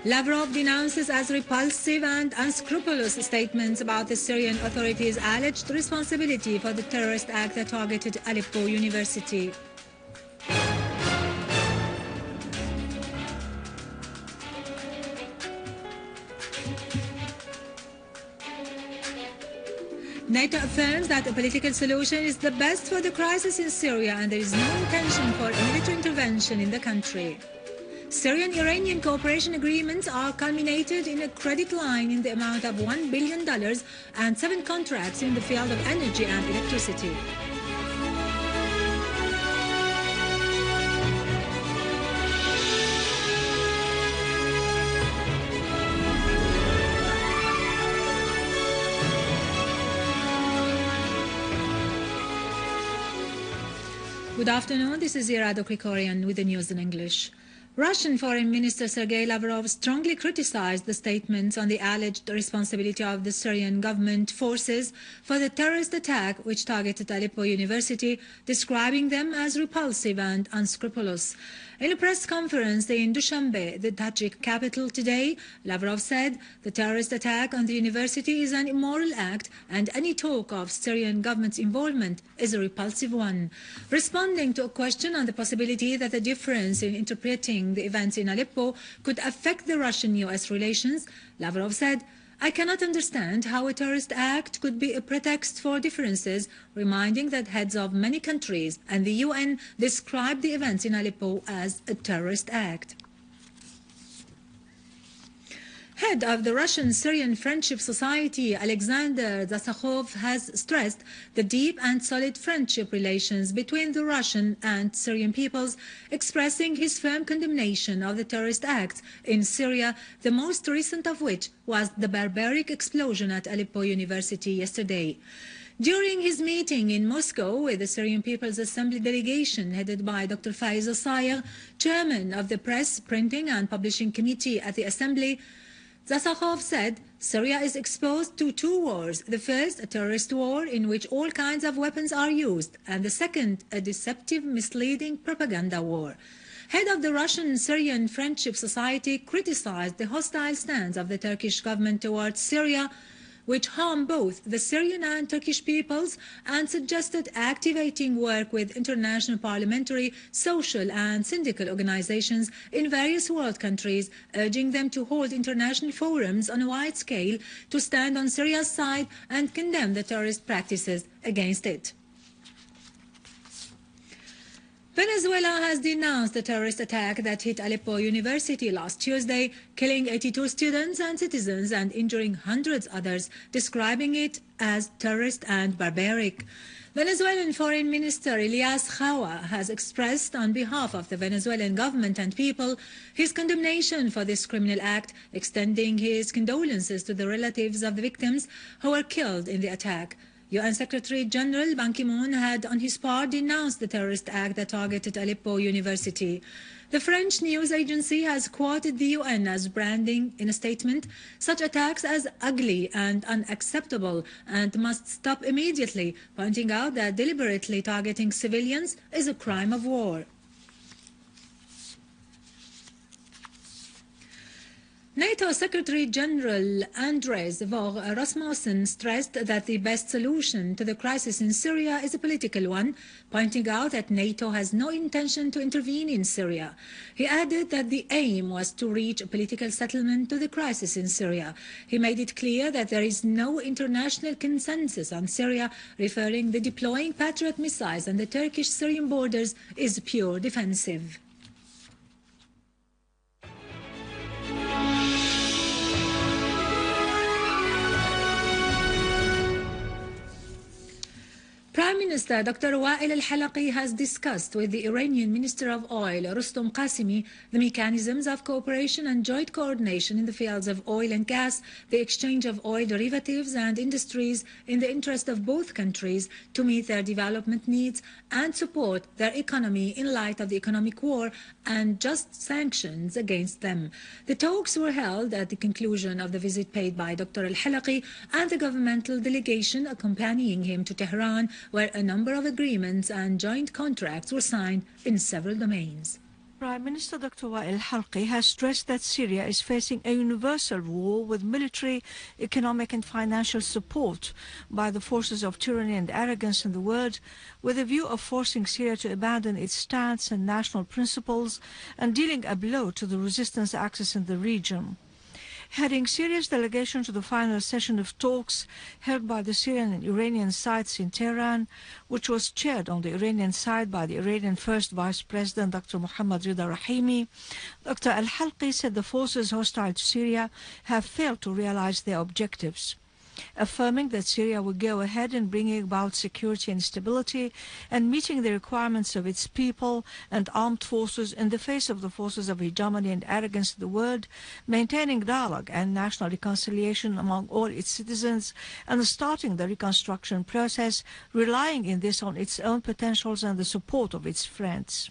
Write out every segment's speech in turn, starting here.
Lavrov denounces as repulsive and unscrupulous statements about the Syrian authorities' alleged responsibility for the terrorist act that targeted Aleppo University. NATO affirms that a political solution is the best for the crisis in Syria and there is no intention for a military intervention in the country. Syrian-Iranian cooperation agreements are culminated in a credit line in the amount of $1 billion and 7 contracts in the field of energy and electricity. Good afternoon, this is Irado Krikorian with the news in English. Russian Foreign Minister Sergei Lavrov strongly criticized the statements on the alleged responsibility of the Syrian government forces for the terrorist attack which targeted Aleppo University, describing them as repulsive and unscrupulous. In a press conference in Dushanbe, the Tajik capital today, Lavrov said the terrorist attack on the university is an immoral act and any talk of Syrian government's involvement is a repulsive one. Responding to a question on the possibility that the difference in interpreting the events in Aleppo could affect the Russian-US relations, Lavrov said, "I cannot understand how a terrorist act could be a pretext for differences," reminding that heads of many countries and the UN described the events in Aleppo as a terrorist act. Head of the Russian-Syrian Friendship Society, Alexander Zasakhov, has stressed the deep and solid friendship relations between the Russian and Syrian peoples, expressing his firm condemnation of the terrorist acts in Syria, the most recent of which was the barbaric explosion at Aleppo University yesterday. During his meeting in Moscow with the Syrian People's Assembly delegation headed by Dr. Faiz Sayer, chairman of the Press, Printing and Publishing Committee at the Assembly, Zasakhov said Syria is exposed to 2 wars, the first a terrorist war in which all kinds of weapons are used, and the second a deceptive, misleading propaganda war. Head of the Russian-Syrian Friendship Society criticized the hostile stance of the Turkish government towards Syria, which harm both the Syrian and Turkish peoples, and suggested activating work with international parliamentary, social and syndical organizations in various world countries, urging them to hold international forums on a wide scale to stand on Syria's side and condemn the terrorist practices against it. Venezuela has denounced the terrorist attack that hit Aleppo University last Tuesday, killing 82 students and citizens and injuring hundreds others, describing it as terrorist and barbaric. Venezuelan Foreign Minister Elias Jawa has expressed on behalf of the Venezuelan government and people his condemnation for this criminal act, extending his condolences to the relatives of the victims who were killed in the attack. UN Secretary General Ban Ki-moon had on his part denounced the terrorist act that targeted Aleppo University. The French news agency has quoted the UN as branding in a statement such attacks as ugly and unacceptable and must stop immediately, pointing out that deliberately targeting civilians is a crime of war. NATO Secretary-General Andres Fogh Rasmussen stressed that the best solution to the crisis in Syria is a political one, pointing out that NATO has no intention to intervene in Syria. He added that the aim was to reach a political settlement to the crisis in Syria. He made it clear that there is no international consensus on Syria, referring the deploying Patriot missiles on the Turkish-Syrian borders is pure defensive. Prime Minister Dr. Wael al-Halaqi has discussed with the Iranian Minister of Oil, Rustom Qasimi, the mechanisms of cooperation and joint coordination in the fields of oil and gas, the exchange of oil derivatives and industries in the interest of both countries to meet their development needs and support their economy in light of the economic war and just sanctions against them. The talks were held at the conclusion of the visit paid by Dr. al-Halaqi and the governmental delegation accompanying him to Tehran, where a number of agreements and joint contracts were signed in several domains. Prime Minister Dr. al-Halqi has stressed that Syria is facing a universal war with military, economic and financial support by the forces of tyranny and arrogance in the world, with a view of forcing Syria to abandon its stance and national principles and dealing a blow to the resistance axis in the region. Heading Syria's delegation to the final session of talks held by the Syrian and Iranian sides in Tehran, which was chaired on the Iranian side by the Iranian First Vice President Dr. Mohammad Rida Rahimi, Dr. al-Halqi said the forces hostile to Syria have failed to realize their objectives, affirming that Syria will go ahead in bringing about security and stability and meeting the requirements of its people and armed forces in the face of the forces of hegemony and arrogance in the world, maintaining dialogue and national reconciliation among all its citizens, and starting the reconstruction process, relying in this on its own potentials and the support of its friends.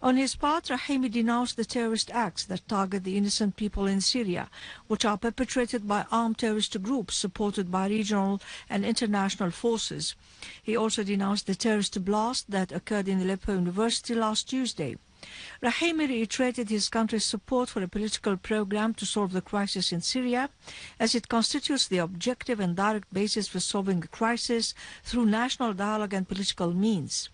On his part, Rahimi denounced the terrorist acts that target the innocent people in Syria, which are perpetrated by armed terrorist groups supported by regional and international forces. He also denounced the terrorist blast that occurred in Aleppo University last Tuesday. Rahimi reiterated his country's support for a political program to solve the crisis in Syria, as it constitutes the objective and direct basis for solving the crisis through national dialogue and political means.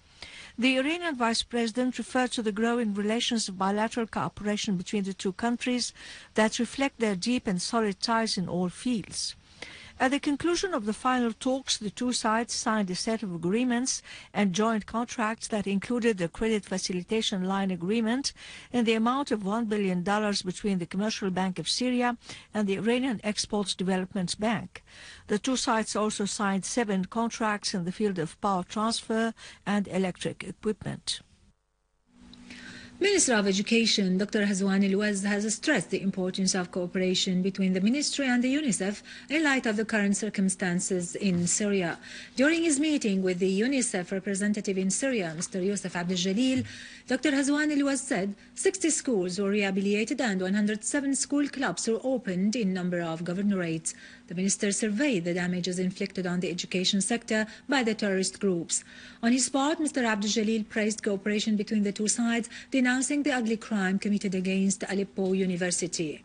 The Iranian Vice President referred to the growing relations of bilateral cooperation between the two countries that reflect their deep and solid ties in all fields. At the conclusion of the final talks, the two sides signed a set of agreements and joint contracts that included the credit facilitation line agreement in the amount of $1 billion between the Commercial Bank of Syria and the Iranian Exports Development Bank. The two sides also signed 7 contracts in the field of power transfer and electric equipment. Minister of Education Dr. Hazwan al-Waz has stressed the importance of cooperation between the ministry and the UNICEF in light of the current circumstances in Syria. During his meeting with the UNICEF representative in Syria, Mr. Youssef Abdel-Jalil, Dr. Hazwan al-Waz said 60 schools were rehabilitated and 107 school clubs were opened in a number of governorates. The minister surveyed the damages inflicted on the education sector by the terrorist groups. On his part, Mr. Abdel-Jalil praised cooperation between the two sides, denouncing the ugly crime committed against Aleppo University.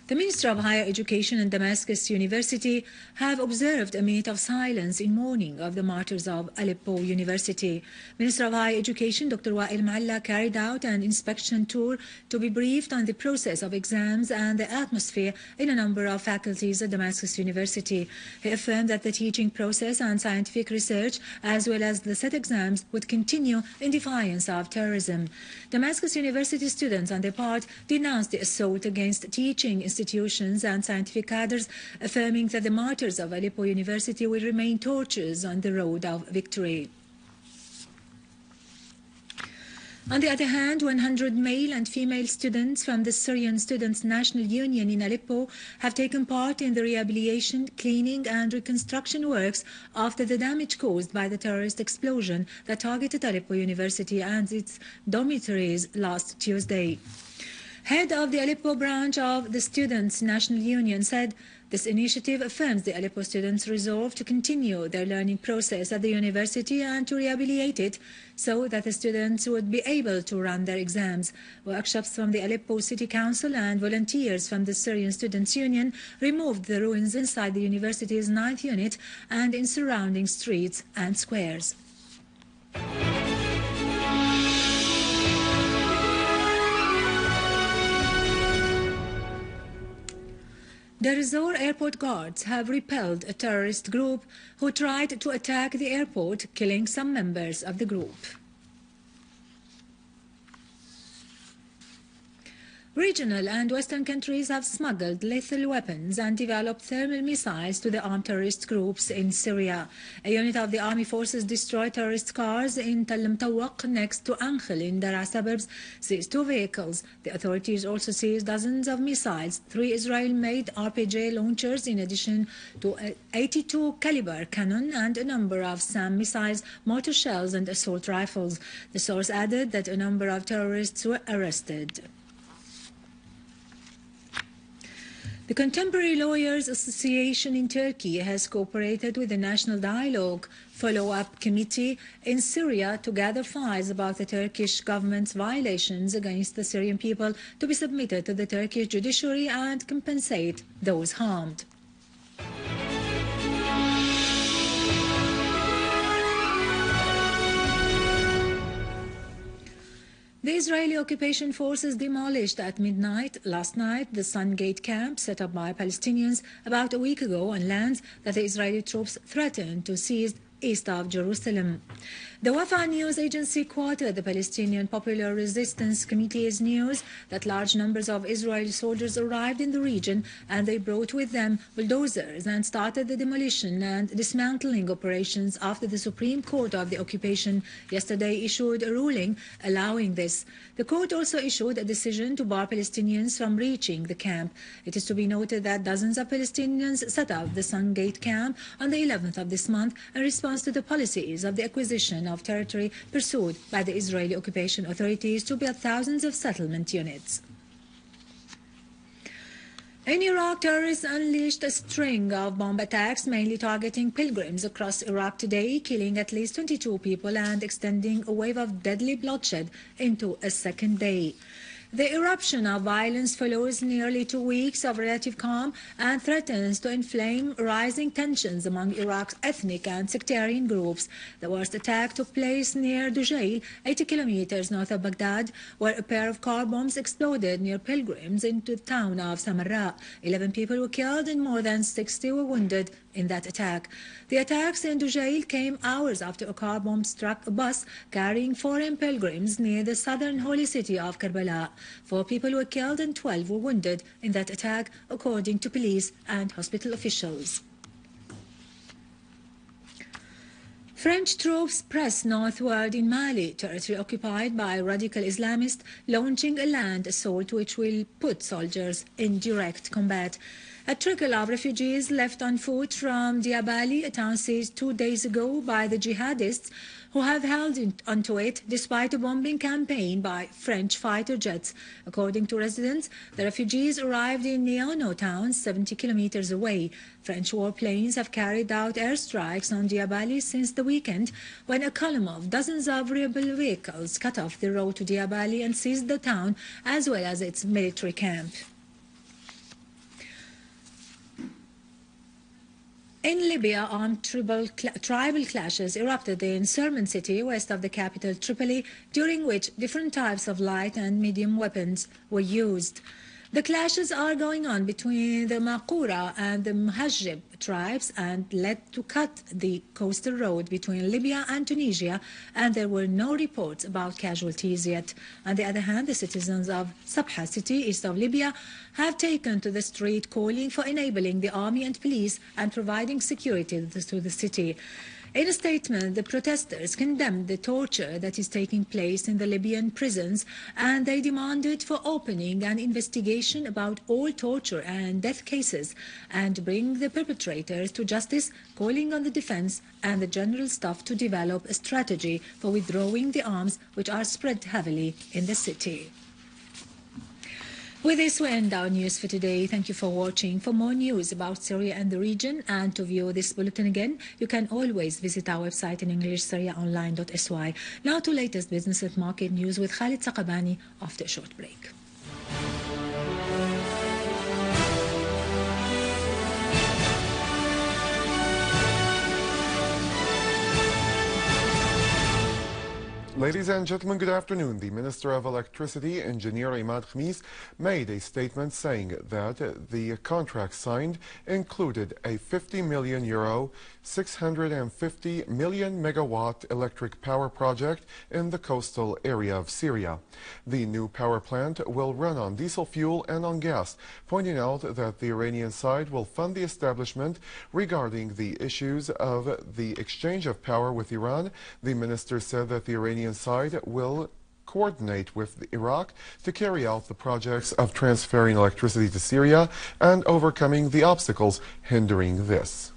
The Minister of Higher Education and Damascus University have observed a minute of silence in mourning of the martyrs of Aleppo University. Minister of Higher Education Dr. Wa'il Ma'alla carried out an inspection tour to be briefed on the process of exams and the atmosphere in a number of faculties at Damascus University. He affirmed that the teaching process and scientific research, as well as the set exams, would continue in defiance of terrorism. Damascus University students, on their part, denounced the assault against teaching institutions and scientific cadres, affirming that the martyrs of Aleppo University will remain torches on the road of victory. On the other hand, 100 male and female students from the Syrian Students' National Union in Aleppo have taken part in the rehabilitation, cleaning and reconstruction works after the damage caused by the terrorist explosion that targeted Aleppo University and its dormitories last Tuesday. Head of the Aleppo branch of the Students' National Union said this initiative affirms the Aleppo students' resolve to continue their learning process at the university and to rehabilitate it so that the students would be able to run their exams. Workshops from the Aleppo City Council and volunteers from the Syrian Students' Union removed the ruins inside the university's 9th unit and in surrounding streets and squares. The Resort airport guards have repelled a terrorist group who tried to attack the airport, killing some members of the group. Regional and Western countries have smuggled lethal weapons and developed thermal missiles to the armed terrorist groups in Syria. A unit of the army forces destroyed terrorist cars in Tal Mtawaq next to Ankhel in Dara suburbs, seized 2 vehicles. The authorities also seized dozens of missiles, 3 Israel-made RPG launchers in addition to an 82 caliber cannon and a number of SAM missiles, mortar shells and assault rifles. The source added that a number of terrorists were arrested. The Contemporary Lawyers Association in Turkey has cooperated with the National Dialogue Follow-up Committee in Syria to gather files about the Turkish government's violations against the Syrian people to be submitted to the Turkish judiciary and compensate those harmed. The Israeli occupation forces demolished at midnight last night the Sun Gate camp set up by Palestinians about a week ago on lands that the Israeli troops threatened to seize east of Jerusalem. The Wafa news agency quoted the Palestinian Popular Resistance Committee's news that large numbers of Israeli soldiers arrived in the region and they brought with them bulldozers and started the demolition and dismantling operations after the Supreme Court of the occupation yesterday issued a ruling allowing this. The court also issued a decision to bar Palestinians from reaching the camp. It is to be noted that dozens of Palestinians set up the Sun Gate camp on the 11th of this month in response to the policies of the acquisition of territory pursued by the Israeli occupation authorities to build thousands of settlement units. In Iraq, terrorists unleashed a string of bomb attacks, mainly targeting pilgrims across Iraq today, killing at least 22 people and extending a wave of deadly bloodshed into a second day. The eruption of violence follows nearly 2 weeks of relative calm and threatens to inflame rising tensions among Iraq's ethnic and sectarian groups. The worst attack took place near Dujail, 80 kilometers north of Baghdad, where a pair of car bombs exploded near pilgrims into the town of Samarra. 11 people were killed and more than 60 were wounded in that attack. The attacks in Dujail came hours after a car bomb struck a bus carrying foreign pilgrims near the southern holy city of Karbala. 4 people were killed and 12 were wounded in that attack, according to police and hospital officials. French troops press northward in Mali, territory occupied by radical Islamists, launching a land assault which will put soldiers in direct combat. A trickle of refugees left on foot from Diabali, a town seized 2 days ago by the jihadists, who have held onto it despite a bombing campaign by French fighter jets. According to residents, the refugees arrived in Neono town, 70 kilometers away. French warplanes have carried out airstrikes on Diabali since the weekend, when a column of dozens of rebel vehicles cut off the road to Diabali and seized the town as well as its military camp. In Libya, armed tribal clashes erupted in Sirmin city, west of the capital Tripoli, during which different types of light and medium weapons were used. The clashes are going on between the Maqura and the Muhajib tribes and led to cut the coastal road between Libya and Tunisia, and there were no reports about casualties yet. On the other hand, the citizens of Sabha city, east of Libya, have taken to the street calling for enabling the army and police and providing security to the city. In a statement, the protesters condemned the torture that is taking place in the Libyan prisons, and they demanded for opening an investigation about all torture and death cases and bring the perpetrators to justice, calling on the defense and the general staff to develop a strategy for withdrawing the arms which are spread heavily in the city. With this, we end our news for today. Thank you for watching. For more news about Syria and the region and to view this bulletin again, you can always visit our website in English, syriaonline.sy. Now to latest business and market news with Khalid Saqabani after a short break. Ladies and gentlemen, good afternoon. The Minister of Electricity, Engineer Imad Khamis, made a statement saying that the contract signed included a €50 million, 650 million megawatt electric power project in the coastal area of Syria. The new power plant will run on diesel fuel and on gas, pointing out that the Iranian side will fund the establishment. Regarding the issues of the exchange of power with Iran, the minister said that the Iranian side will coordinate with Iraq to carry out the projects of transferring electricity to Syria and overcoming the obstacles hindering this.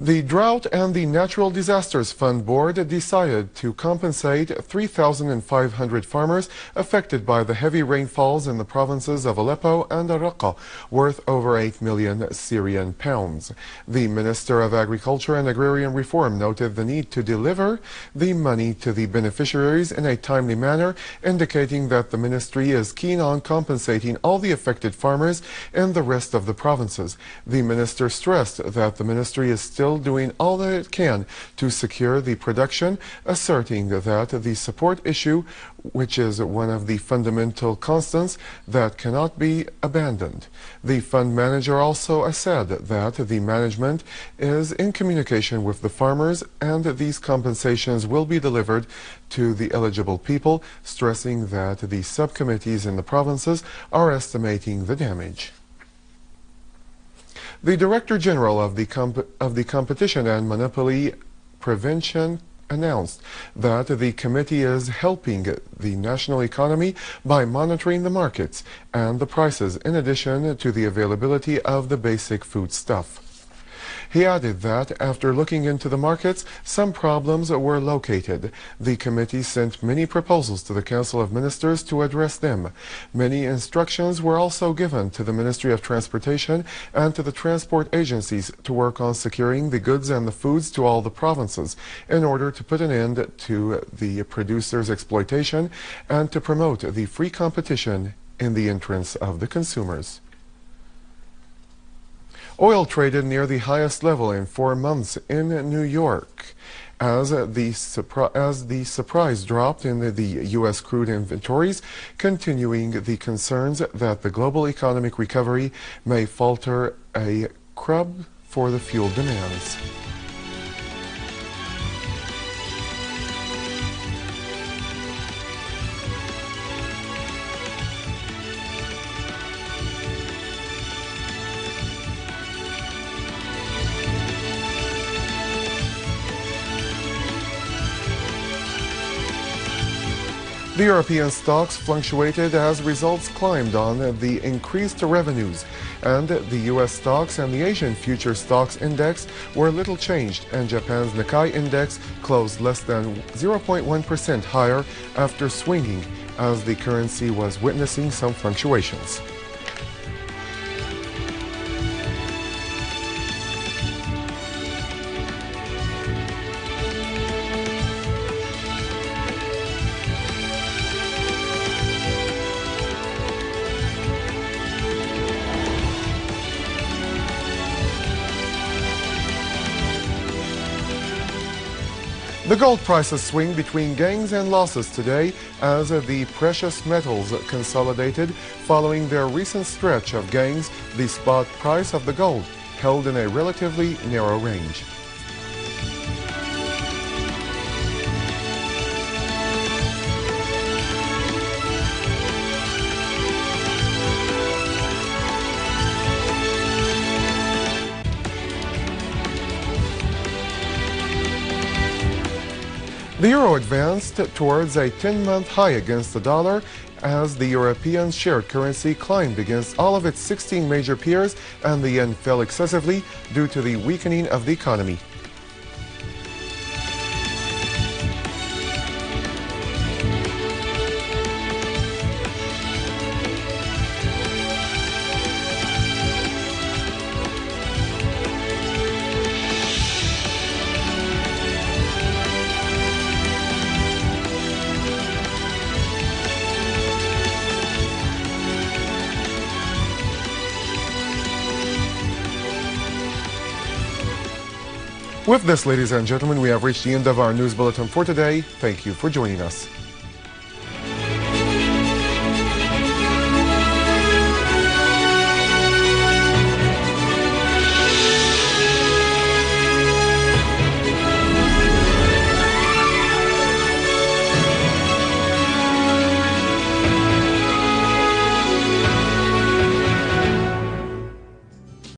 The Drought and the Natural Disasters Fund Board decided to compensate 3,500 farmers affected by the heavy rainfalls in the provinces of Aleppo and Raqqa, worth over 8 million Syrian pounds. The Minister of Agriculture and Agrarian Reform noted the need to deliver the money to the beneficiaries in a timely manner, indicating that the ministry is keen on compensating all the affected farmers in the rest of the provinces. The minister stressed that the ministry is still doing all that it can to secure the production, asserting that the support issue, which is one of the fundamental constants that cannot be abandoned. The fund manager also said that the management is in communication with the farmers and these compensations will be delivered to the eligible people, stressing that the subcommittees in the provinces are estimating the damage. The Director General of the Competition and Monopoly Prevention announced that the committee is helping the national economy by monitoring the markets and the prices in addition to the availability of the basic foodstuff. He added that after looking into the markets, some problems were located. The committee sent many proposals to the Council of Ministers to address them. Many instructions were also given to the Ministry of Transportation and to the transport agencies to work on securing the goods and the foods to all the provinces in order to put an end to the producers' exploitation and to promote the free competition in the interest of the consumers. Oil traded near the highest level in 4 months in New York as the surprise dropped in the U.S. crude inventories, continuing the concerns that the global economic recovery may falter a curb for the fuel demands. The European stocks fluctuated as results climbed on the increased revenues, and the U.S. stocks and the Asian future stocks index were little changed, and Japan's Nikkei index closed less than 0.1% higher after swinging as the currency was witnessing some fluctuations. The gold prices swing between gains and losses today as the precious metals consolidated following their recent stretch of gains. The spot price of the gold held in a relatively narrow range. The euro advanced towards a 10-month high against the dollar as the European shared currency climbed against all of its 16 major peers, and the yen fell excessively due to the weakening of the economy. With this, ladies and gentlemen, we have reached the end of our news bulletin for today. Thank you for joining us.